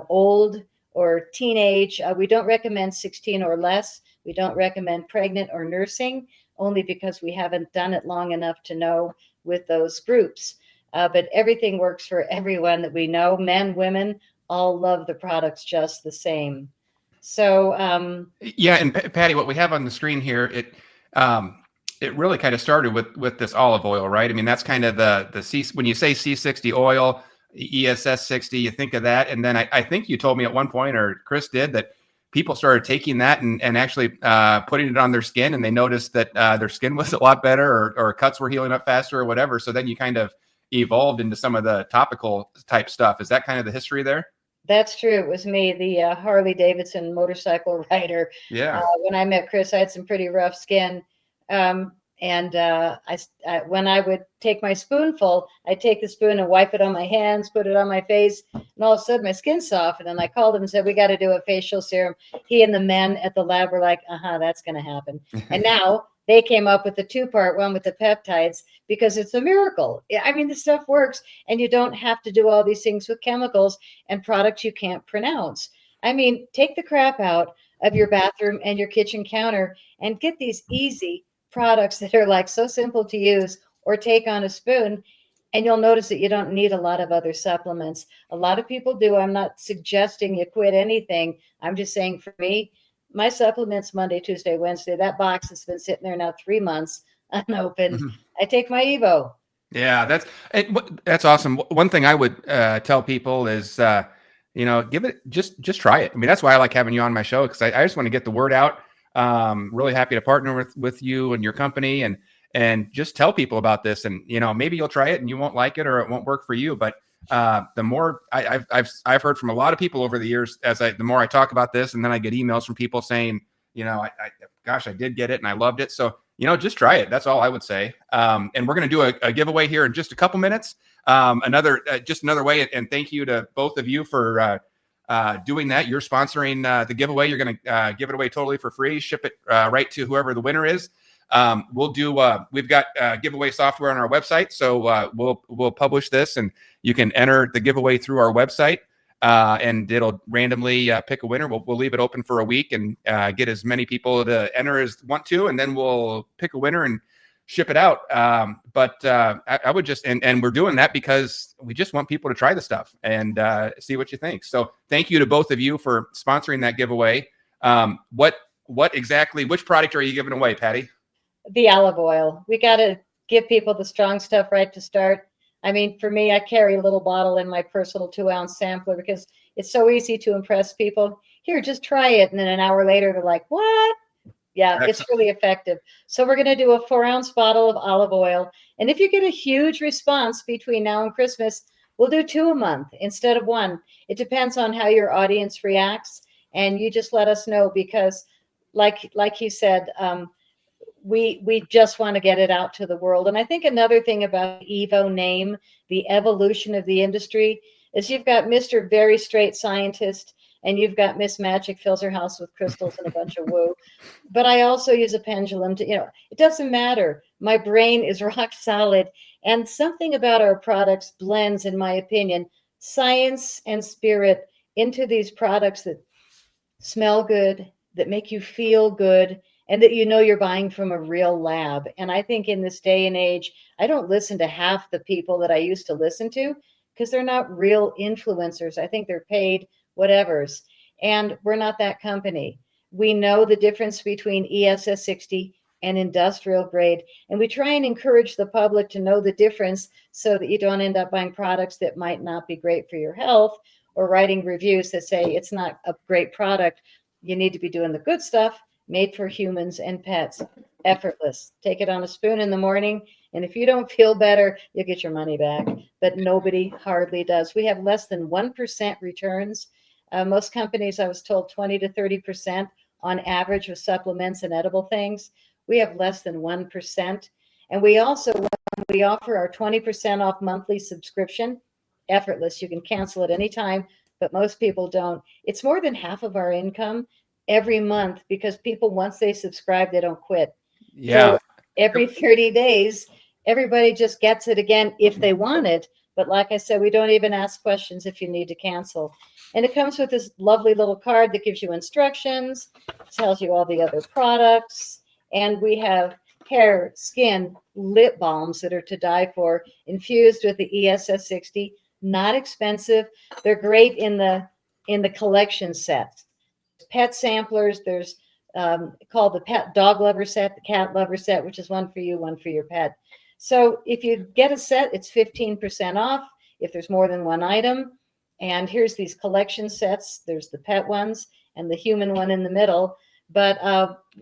old or teenage. We don't recommend 16 or less. We don't recommend pregnant or nursing, only because we haven't done it long enough to know with those groups. But everything works for everyone that we know. Men, women, all love the products just the same. So yeah, and Patty, what we have on the screen here, it really kind of started with this olive oil, right? I mean, that's kind of the C. When you say C60 oil, ESS 60, you think of that, and then I think you told me at one point, or Chris did, that people started taking that and actually putting it on their skin, and they noticed that their skin was a lot better, or cuts were healing up faster, or whatever. So then you kind of evolved into some of the topical type stuff. Is that kind of the history there? That's true. It was me, the Harley Davidson motorcycle rider. Yeah. When I met Chris, I had some pretty rough skin. And when I would take my spoonful, I'd take the spoon and wipe it on my hands, put it on my face, and all of a sudden my skin softened. And I called him and said, we got to do a facial serum. He and the men at the lab were like, that's going to happen. And now they came up with the 2-part one with the peptides, because it's a miracle. I mean, the stuff works, and you don't have to do all these things with chemicals and products you can't pronounce. I mean, take the crap out of your bathroom and your kitchen counter and get these easy products that are like so simple to use, or take on a spoon, and you'll notice that you don't need a lot of other supplements. A lot of people do. I'm not suggesting you quit anything. I'm just saying, for me, my supplements Monday, Tuesday, Wednesday, that box has been sitting there now 3 months unopened. I take my Evo. Yeah, that's awesome. One thing I would tell people is, give it just try it. I mean, that's why I like having you on my show, because I just want to get the word out. Really happy to partner with you and your company, and just tell people about this. And maybe you'll try it and you won't like it, or it won't work for you. But the more I've heard from a lot of people over the years, the more I talk about this, and then I get emails from people saying, gosh, I did get it and I loved it. So just try it. That's all I would say. And we're going to do a giveaway here in just a couple minutes. Another way. And thank you to both of you for doing that. You're sponsoring the giveaway. You're going to give it away totally for free. Ship it right to whoever the winner is. We've got giveaway software on our website. So we'll publish this, and you can enter the giveaway through our website. And it'll randomly pick a winner. We'll leave it open for a week and get as many people to enter as want to, and then we'll pick a winner and ship it out. But I would just, and we're doing that because we just want people to try the stuff and see what you think. So thank you to both of you for sponsoring that giveaway. Which product are you giving away, Patty? The olive oil. We got to give people the strong stuff right to start. I mean, for me, I carry a little bottle in my personal 2-ounce sampler because it's so easy to impress people. Here, just try it. And then an hour later, they're like, what? Yeah, excellent. It's really effective. So we're going to do a 4-ounce bottle of olive oil. And if you get a huge response between now and Christmas, we'll do 2 a month instead of 1. It depends on how your audience reacts. And you just let us know, because like you said, we just want to get it out to the world. And I think another thing about the Evo name, the evolution of the industry, is you've got Mr. Very Straight Scientist, and you've got Miss Magic fills her house with crystals and a bunch of woo. But I also use a pendulum to, it doesn't matter. My brain is rock solid. And something about our products blends, in my opinion, science and spirit into these products that smell good, that make you feel good, and that you're buying from a real lab. And I think in this day and age, I don't listen to half the people that I used to listen to, because they're not real influencers. I think they're paid whatevers. And we're not that company. We know the difference between C60 and industrial grade. And we try and encourage the public to know the difference, so that you don't end up buying products that might not be great for your health, or writing reviews that say it's not a great product. You need to be doing the good stuff, made for humans and pets, effortless. Take it on a spoon in the morning, and if you don't feel better, you'll get your money back. But nobody hardly does. We have less than 1% returns. Most companies, I was told, 20 to 30% on average with supplements and edible things. We have less than 1%. And we also, when we offer our 20% off monthly subscription, effortless. You can cancel at any time, but most people don't. It's more than half of our income every month, because people, once they subscribe, they don't quit. Yeah. So every 30 days, everybody just gets it again if they want it. But like I said, we don't even ask questions if you need to cancel. And it comes with this lovely little card that gives you instructions, tells you all the other products. And we have hair, skin, lip balms that are to die for, infused with the C60. Not expensive. They're great in the collection set. Pet samplers. There's called the pet dog lover set, the cat lover set, which is one for you, one for your pet. So if you get a set, it's 15% off if there's more than one item. And here's these collection sets. There's the pet ones and the human one in the middle. But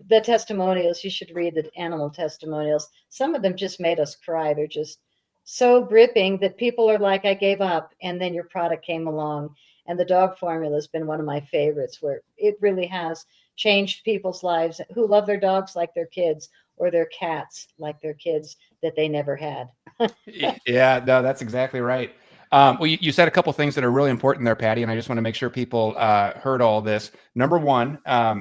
the testimonials, you should read the animal testimonials. Some of them just made us cry. They're just so gripping that people are like, I gave up. And then your product came along. And the dog formula has been one of my favorites, where it really has changed people's lives who love their dogs like their kids, or their cats like their kids that they never had. Yeah, no, that's exactly right. Well, you said a couple things that are really important there, Patty, and I just want to make sure people heard all this. Number one,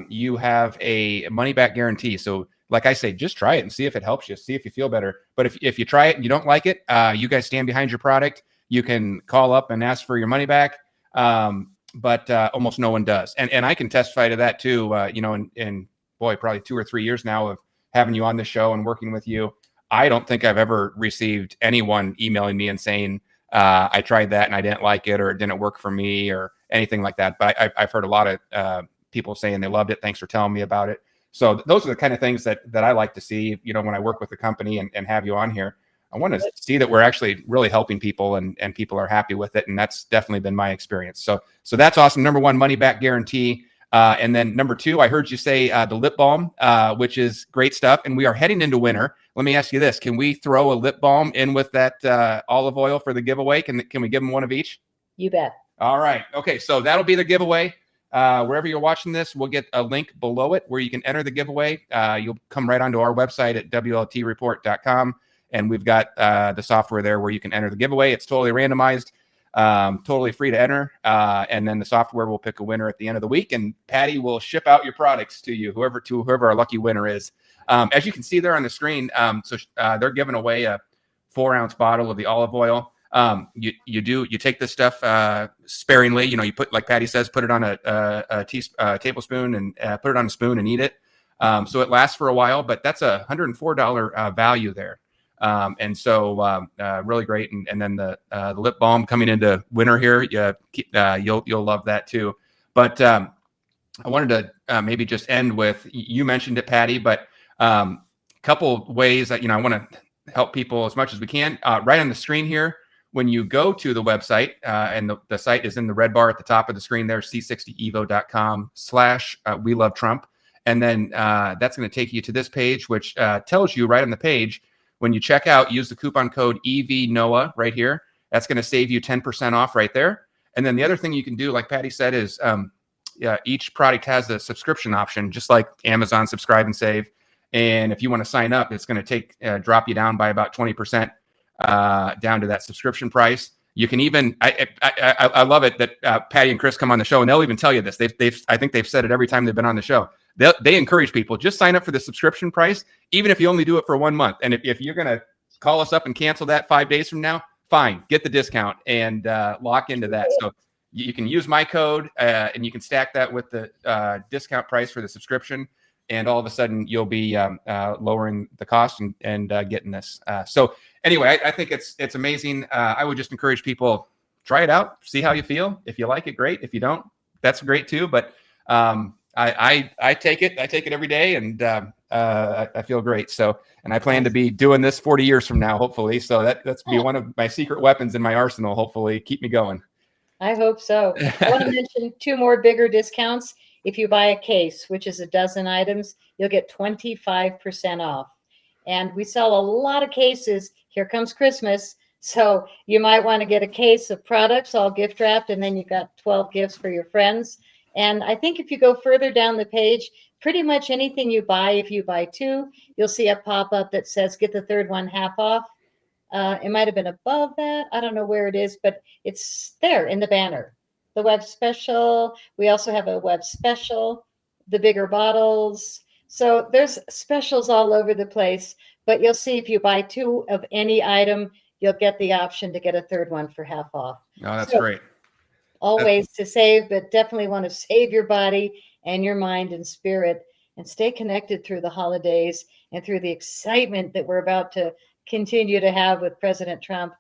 you have a money back guarantee. So like I say, just try it and see if it helps you, see if you feel better. But if you try it and you don't like it, you guys stand behind your product. You can call up and ask for your money back. But almost no one does. And I can testify to that too, in probably 2 or 3 years now of having you on the show and working with you. I don't think I've ever received anyone emailing me and saying, I tried that and I didn't like it, or it didn't work for me, or anything like that. But I've heard a lot of people saying they loved it. Thanks for telling me about it. So those are the kind of things that I like to see, when I work with the company and have you on here. I want to see that we're actually really helping people and people are happy with it. And that's definitely been my experience. So that's awesome. Number one, money back guarantee. And then number two, I heard you say the lip balm, which is great stuff. And we are heading into winter. Let me ask you this. Can we throw a lip balm in with that olive oil for the giveaway? Can we give them one of each? You bet. All right. Okay. So that'll be the giveaway. Wherever you're watching this, we'll get a link below it where you can enter the giveaway. You'll come right onto our website at WLTreport.com. And we've got the software there where you can enter the giveaway. It's totally randomized, totally free to enter. And then the software will pick a winner at the end of the week. And Patty will ship out your products to you, whoever our lucky winner is. As you can see there on the screen, they're giving away a 4-ounce bottle of the olive oil. You take this stuff sparingly. You put, like Patty says, put it on a tablespoon and put it on a spoon and eat it. So it lasts for a while, but that's $104 value there. And so really great. And then the lip balm coming into winter here, you'll love that too. But I wanted to maybe just end with, you mentioned it, Patty, but a couple ways that, I want to help people as much as we can. Right on the screen here, when you go to the website, and the site is in the red bar at the top of the screen there, c60evo.com/we love Trump. And then that's going to take you to this page, which tells you right on the page, when you check out, use the coupon code EVNOAH right here. That's going to save you 10% off right there. And then the other thing you can do, like Patty said, is each product has a subscription option, just like Amazon Subscribe and Save. And if you want to sign up, it's going to drop you down by about 20% down to that subscription price. You can even, I love it that Patty and Chris come on the show, and they'll even tell you this. I think they've said it every time they've been on the show. They encourage people, just sign up for the subscription price, even if you only do it for 1 month. And if you're going to call us up and cancel that 5 days from now, fine, get the discount and lock into that. So you can use my code and you can stack that with the discount price for the subscription. And all of a sudden you'll be lowering the cost and getting this. So anyway, I think it's amazing. I would just encourage people, try it out, see how you feel. If you like it, great. If you don't, that's great too. But I take it. I take it every day, and I feel great. So, and I plan to be doing this 40 years from now, hopefully. So that's be one of my secret weapons in my arsenal. Hopefully, keep me going. I hope so. I want to mention 2 more bigger discounts. If you buy a case, which is a dozen items, you'll get 25% off. And we sell a lot of cases. Here comes Christmas. So you might want to get a case of products all gift wrapped, and then you've got 12 gifts for your friends. And I think if you go further down the page, pretty much anything you buy, if you buy 2, you'll see a pop-up that says get the third one half off. It might have been above that. I don't know where it is, but it's there in the banner. The web special. We also have a web special, the bigger bottles. So there's specials all over the place, but you'll see if you buy 2 of any item, you'll get the option to get a third one for half off. Oh, that's great. Always to save, but definitely want to save your body and your mind and spirit and stay connected through the holidays and through the excitement that we're about to continue to have with President Trump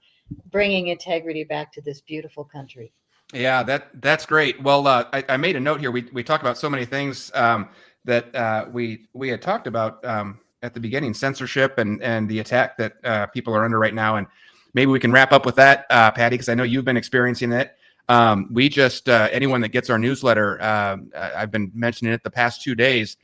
bringing integrity back to this beautiful country. Yeah, that's great. Well, I made a note here. We talked about so many things that we had talked about at the beginning, censorship and the attack that people are under right now. And maybe we can wrap up with that, Patty, because I know you've been experiencing it. We just, anyone that gets our newsletter, I've been mentioning it the past 2 days.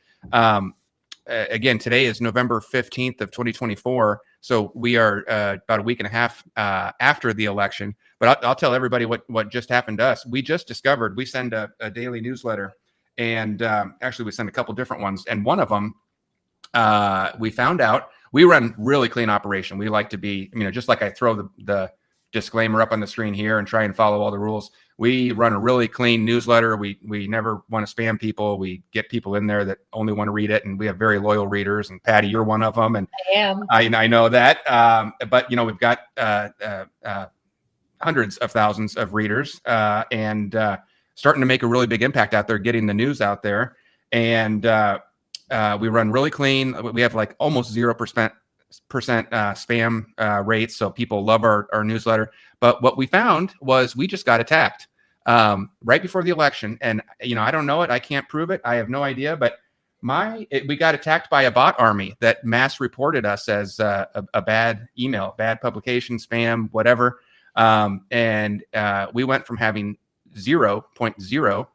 Again, today is November 15th of 2024. So we are about a week and a half after the election. But I'll tell everybody what just happened to us. We just discovered we send a daily newsletter, and actually we send a couple different ones. And one of them, we found out we run really clean operation. We like to be, just like I throw the disclaimer up on the screen here and try and follow all the rules. We run a really clean newsletter. We never want to spam people. We get people in there that only want to read it, and we have very loyal readers. And Patty, you're one of them. And I am. I know that. But we've got hundreds of thousands of readers and starting to make a really big impact out there, getting the news out there. And we run really clean. We have like almost 0% spam rates. So people love our newsletter. But what we found was we just got attacked right before the election. And, I don't know it. I can't prove it. I have no idea. But We got attacked by a bot army that mass reported us as a bad email, bad publication, spam, whatever. And we went from having 0.0%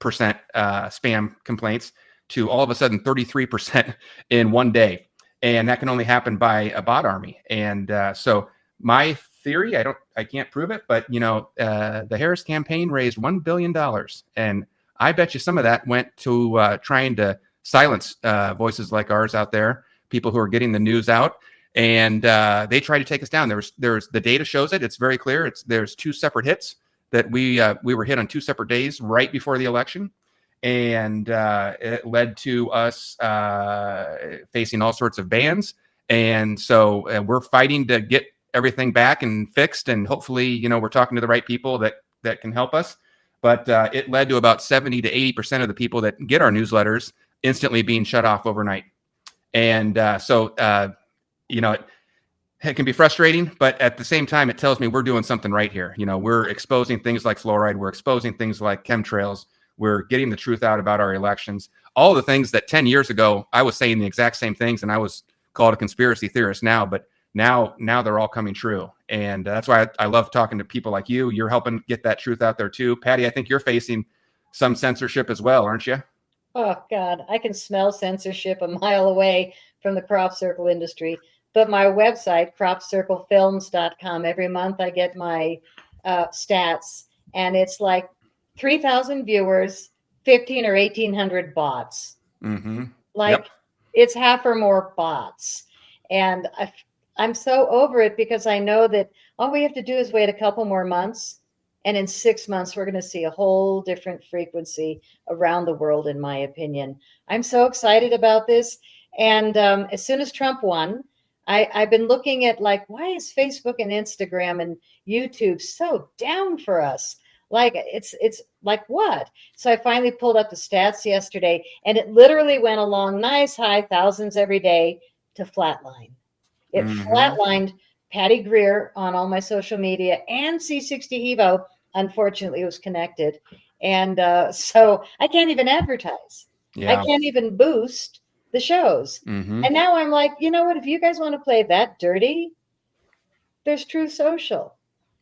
spam complaints to all of a sudden 33% in one day. And that can only happen by a bot army. And so my theory, I can't prove it, but the Harris campaign raised $1 billion. And I bet you some of that went to trying to silence voices like ours out there, people who are getting the news out. And they tried to take us down. There's the data shows it. It's very clear. There's 2 separate hits that we were hit on 2 separate days right before the election. And it led to us facing all sorts of bans. And so we're fighting to get everything back and fixed. And hopefully, we're talking to the right people that can help us. But it led to about 70 to 80% of the people that get our newsletters instantly being shut off overnight. And so it can be frustrating, but at the same time, it tells me we're doing something right here. We're exposing things like fluoride. We're exposing things like chemtrails. We're getting the truth out about our elections. All the things that 10 years ago, I was saying the exact same things, and I was called a conspiracy theorist now, but now they're all coming true. And that's why I love talking to people like you. You're helping get that truth out there too. Patty, I think you're facing some censorship as well, aren't you? Oh, God, I can smell censorship a mile away from the crop circle industry. But my website, cropcirclefilms.com, every month I get my stats, and it's like 3,000 viewers, 15 or 1,800 bots. Mm-hmm. It's half or more bots. And I'm so over it because I know that all we have to do is wait a couple more months. And in 6 months, we're going to see a whole different frequency around the world, in my opinion. I'm so excited about this. And as soon as Trump won, I've been looking at why is Facebook and Instagram and YouTube so down for us? It's like what? So I finally pulled up the stats yesterday, and it literally went along nice high thousands every day to flatline. It flatlined Patty Greer on all my social media, and C60 Evo, unfortunately, was connected. And so I can't even advertise. Yeah. I can't even boost the shows. Mm-hmm. And now I'm like, you know what? If you guys want to play that dirty, there's True Social.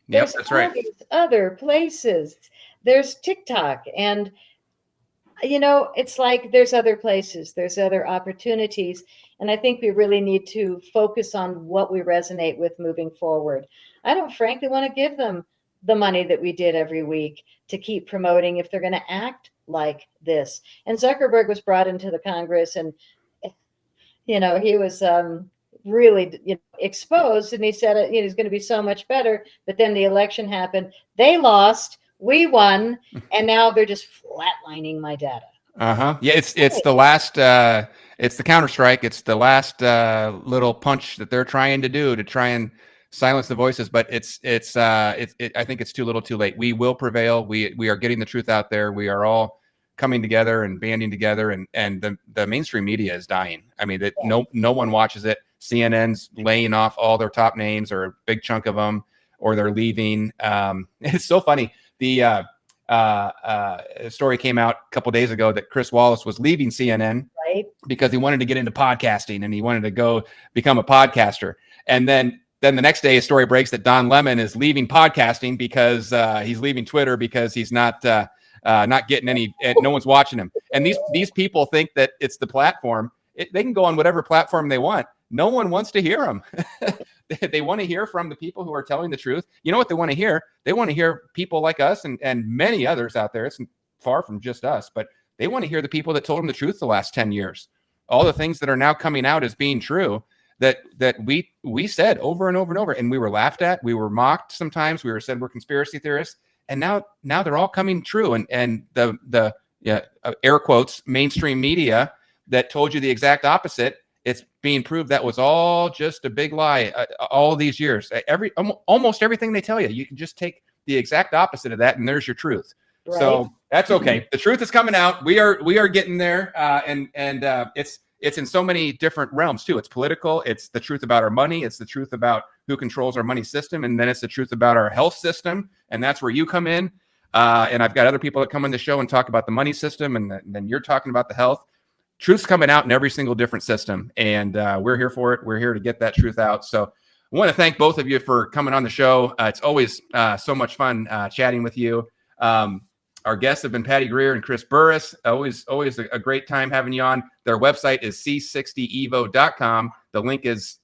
Yep, that's right. These other places. There's TikTok. And, it's like there's other places. There's other opportunities. And I think we really need to focus on what we resonate with moving forward. I don't frankly want to give them the money that we did every week to keep promoting if they're going to act like this. And Zuckerberg was brought into the Congress, and, he was really exposed, and he said he's going to be so much better. But then the election happened. They lost. We won. And now they're just flatlining my data. Uh-huh. Yeah, it's the last it's the counter-strike. It's the last little punch that they're trying to do to try and silence the voices, but I think it's too little too late. We will prevail. We are getting the truth out there. We are all coming together and banding together, and the mainstream media is dying. I mean, no one watches it. CNN's laying off all their top names, or a big chunk of them, or they're leaving. It's so funny. The story came out a couple days ago that Chris Wallace was leaving CNN because he wanted to get into podcasting, and he wanted to go become a podcaster. And then the next day, a story breaks that Don Lemon is leaving podcasting because he's leaving Twitter because he's not getting any. No one's watching him. And these people think that it's the platform. They can go on whatever platform they want. No one wants to hear them. They want to hear from the people who are telling the truth. You know what they want to hear? They want to hear people like us and many others out there. It's far from just us, but they want to hear the people that told them the truth the last 10 years. All the things that are now coming out as being true that we said over and over and over, and we were laughed at. We were mocked sometimes. We were said we're conspiracy theorists, and now they're all coming true. And the air quotes mainstream media that told you the exact opposite, it's being proved that was all just a big lie all these years. Almost everything they tell you, you can just take the exact opposite of that, and there's your truth. Right. So that's okay. The truth is coming out. We are getting there, and it's in so many different realms too. It's political. It's the truth about our money. It's the truth about who controls our money system, and then it's the truth about our health system, and that's where you come in. And I've got other people that come on the show and talk about the money system, and then you're talking about the health. truth's coming out in every single different system, and we're here for it. We're here to get that truth out. So I want to thank both of you for coming on the show. It's always so much fun chatting with you. Our guests have been Patty Greer and Chris Burris. Always a great time having you on. Their website is c60evo.com. The link is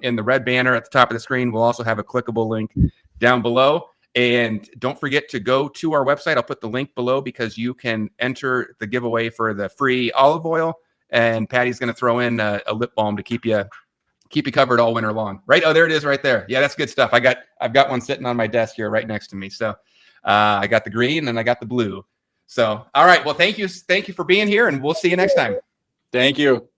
in the red banner at the top of the screen. We'll also have a clickable link down below. And don't forget to go to our website. I'll put the link below because you can enter the giveaway for the free olive oil. And Patty's going to throw in a lip balm to keep you covered all winter long. Right? Oh, there it is right there. Yeah, that's good stuff. I've got one sitting on my desk here right next to me. So I got the green and I got the blue. So, all right. Well, thank you for being here, and we'll see you next time. Thank you.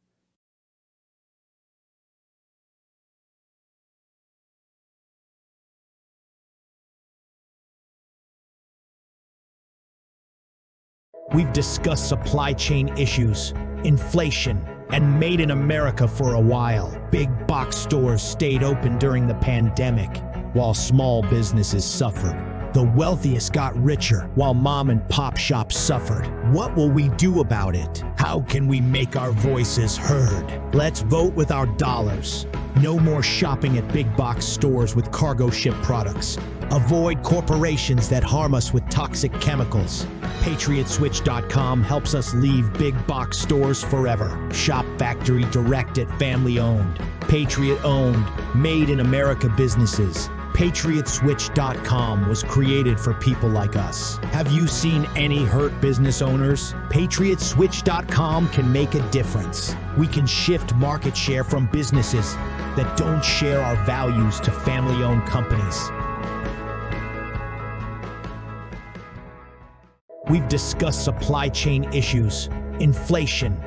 We've discussed supply chain issues, inflation, and made in America for a while. Big box stores stayed open during the pandemic, while small businesses suffered. The wealthiest got richer, while mom and pop shops suffered. What will we do about it? How can we make our voices heard? Let's vote with our dollars. No more shopping at big box stores with cargo ship products. Avoid corporations that harm us with toxic chemicals. PatriotSwitch.com helps us leave big box stores forever. Shop factory direct at family owned, Patriot owned, made in America businesses. PatriotSwitch.com was created for people like us. Have you seen any hurt business owners? PatriotSwitch.com can make a difference. We can shift market share from businesses that don't share our values to family-owned companies. We've discussed supply chain issues, inflation,